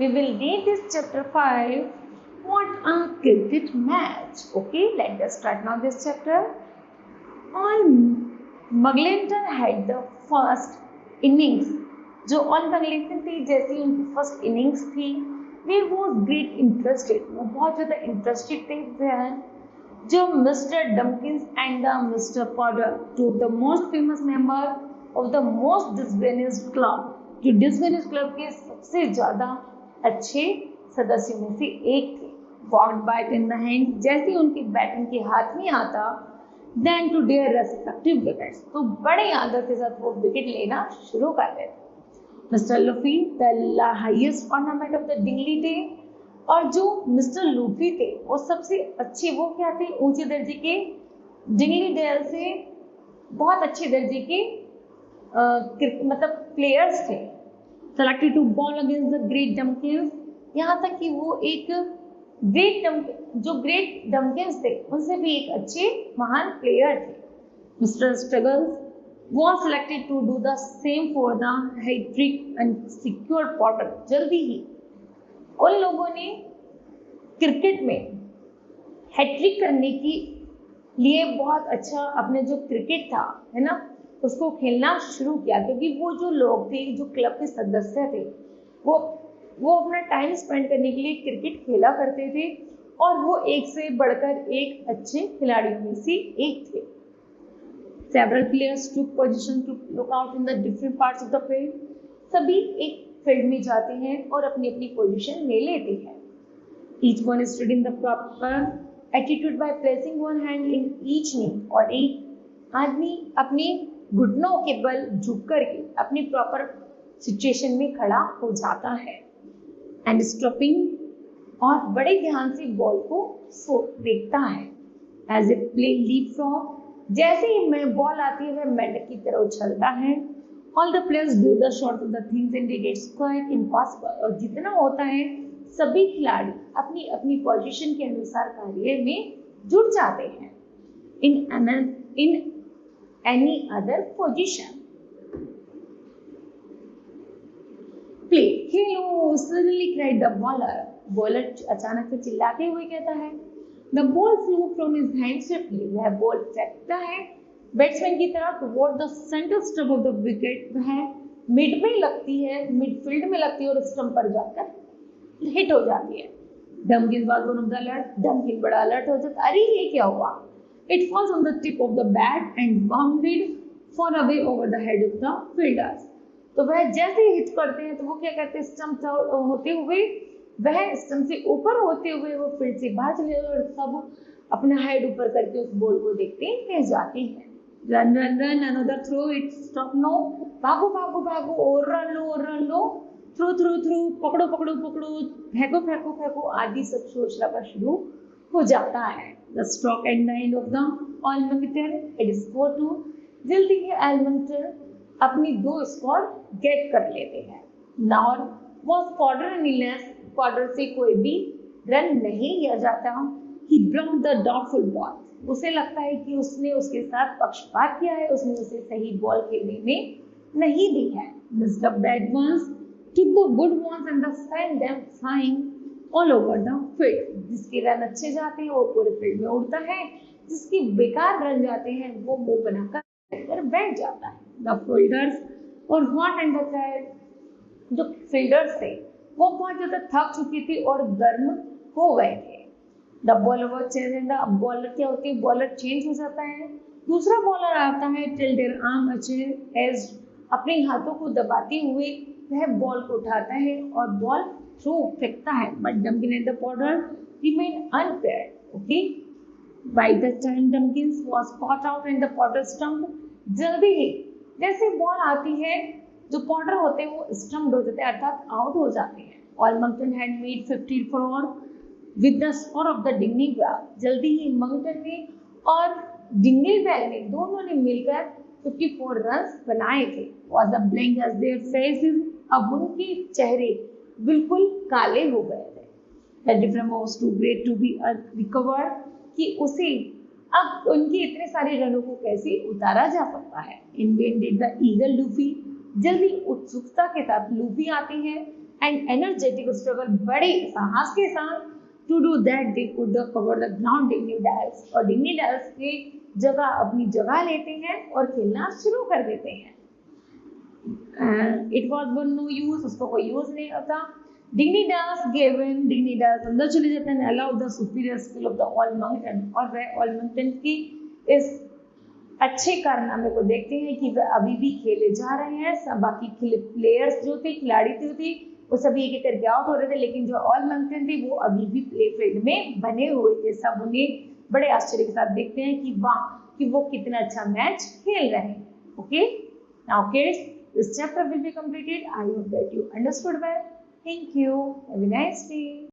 We will read this chapter 5. What a cricket match. Okay, let us start now this chapter. All Muglinton had the first innings. जो all मगलिंगटन थी जैसी उनकी first innings थी वे was great interested, वो बहुत ज़्यादा interested थे जो Mister Dumkins and the Mister Potter, two the most famous member of the most distinguished club, जो डिसवेनिस्ड क्लब के सबसे ज़्यादा अच्छे सदस्यों में से एक थे। Walked bat in the hand, जैसे उनकी बैटिंग के हाथ में आता then to their respective wickets, तो बड़े आदत के साथ वो विकेट लेना शुरू कर देते। Mister Luffy the highest ornament of the Dingli day, और जो मिस्टर लूफी थे वो सबसे अच्छे, वो क्या थे, ऊंचे दर्जे के डिंगली डेल से बहुत अच्छे दर्जे के मतलब प्लेयर्स थे। Selected to bowl against the great Dumkins, यहाँ तक कि वो एक ग्रेट डम्किंस थे उनसे भी एक अच्छे महान प्लेयर थे। Mister struggles was selected to do the same for the hat-trick and secure Potter। जल्दी ही उन लोगों ने क्रिकेट में हैट्रिक करने के लिए बहुत अच्छा अपने जो क्रिकेट था है ना उसको खेलना शुरू किया, क्योंकि वो जो लोग थे जो क्लब के सदस्य थे वो अपना टाइम स्पेंड करने के लिए क्रिकेट खेला करते थे और वो एक से बढ़कर एक अच्छे खिलाड़ियों में से एक थे। Several players took position to look out in the different parts of the field। सभी एक फील्ड में जाते हैं और अपनी अपनी पोजीशन ले लेते हैं। Each one is stood in the proper attitude by placing one hand in each knee, और एक आदमी अपने घुटनों के बल झुक करके अपनी प्रॉपर सिचुएशन में खड़ा हो जाता है। एंड स्टॉपिंग, और बड़े ध्यान से बॉल को देखता है। As a play leapfrog, जैसे ही मैं बॉल आती है वह मेंढक की तरह उछलता है। All the players do the short of the things and it's quite impossible, और जितना होता है सभी खिलाड़ी अपनी अपनी पोजीशन के अनुसार कार्य में जुड़ जाते हैं। In any other position play, खेलो, suddenly cried the bowler. Bowler अचानक से चिल्लाते हुए कहता है। The ball flew from his hand swiftly, वह बॉल फेंकता है बैट्समैन की तरफ toward the center stump of the wicket। वह मिड में लगती है, मिडफील्ड में लगती है और स्टंप पर जाकर हिट हो जाती है। डम्किंस was one of the alert, डम्किंस बड़ा अलर्ट हो जाता है, अरे ये क्या हुआ। It falls on the tip of the bat and bounded far away over the head of the fielders। तो वह जैसे हिट करते हैं तो वो क्या करते हैं, स्टंप होते हुए वह स्टंप से ऊपर होते हुए वो फील्ड से बाहर चले जाते और सब अपना हेड ऊपर करके उस बॉल को देखते रह जाते हैं। Run run run, another throw, it stop no, भागो भागो भागो, और रन लो, थ्रो थ्रो थ्रो, पकड़ो पकड़ो पकड़ो, फेंको फेंको फेंको, आदि सब शोर शराबा शुरू हो जाता है। The stroke and the end of the Elmunter, it is 4-2। जल्दी ही एल्मंटर अपनी 2 स्कोर गेट कर लेते हैं। Now was Potter and illness, Potter से कोई भी रन नहीं लिया जाता। ही ब्लॉक द डाउटफुल बॉल, उसे लगता है कि उसने उसके साथ पक्षपात किया है, उसने उसे सही बॉल खेलने में नहीं दी है। Missed the bad ones, took the good ones and send them flying all over the field. जिसके रन अच्छे जाते हैं वो पूरे फील्ड में उड़ता है, जिसके बेकार रन जाते हैं वो मुंह बनाकर बैठ जाता है। द फील्डर्स और हॉट एंड द टायर्ड, जो फील्डर्स थे वो बहुत ज्यादा थक चुके थे और गर्म हो गए थे। द बॉलर वॉज चेंज, अब बॉलर क्या होते हैं, बॉलर चेंज हो जाता है, दूसरा बॉलर आता है। Till their arm achieve edge, अपने हाथों को दबाते हुए वह बॉल को उठाता है और बॉल थ्रो फेंकता है। But Dumkin and the Potter remain unpaired. Okay, by the time Dumkins was caught out and the Potter stumped. जल्दी ही जैसे बॉल आती है जो पॉटर होते हैं वो स्टम्प्ड हो जाते हैं, अर्थात आउट हो जाते हैं। All Mungton had made 54 with the score of the Dingley Bell. जल्दी ही मंगटन ने और डिंगली बैल ने दोनों ने मिलकर 54 रन बनाए थे। और the blank as their faces, अब उनके चेहरे बिल्कुल काले हो गए थे। The difference was too great to be recover, कि उसे अब उनके इतने सारे रनों को कैसे उतारा जा सकता है। In vain did the eagle Luffey, जल्दी उत्सुकता के साथ लूफी आते हैं एंड एनर्जेटिक स्ट्रगल, बड़े साहस के साथ to do that they could cover the ground Dignidals, और डिग्निडाल्स की जगह अपनी जगह लेते हैं और खेलना शुरू कर देते हैं। It was one no use, उसको कोई यूज नहीं होता। डिग्निडाल्स गिवन, डिग्निडाल्स अंदर चले जाते हैं, allow the superior skill of the Allmungton, और वह ऑलमंगटन की इस अच्छे कारनामे को देखते हैं कि वह अभी भी खेले जा रहे हैं। सब बाकी प्लेयर्स जो थे, खिलाड़ी जो थे, वो सभी एक एक करके आउट हो रहे थे, लेकिन जो ऑलमंगटन थे वो अभी भी प्ले फील्ड में बने हुए थे। सब उन्हें बड़े आश्चर्य के साथ देखते हैं कि वाह, कि वो कितना अच्छा मैच खेल रहे हैं। Okay, now kids, this chapter will be completed. I hope that you understood well. Thank you. Have a nice day.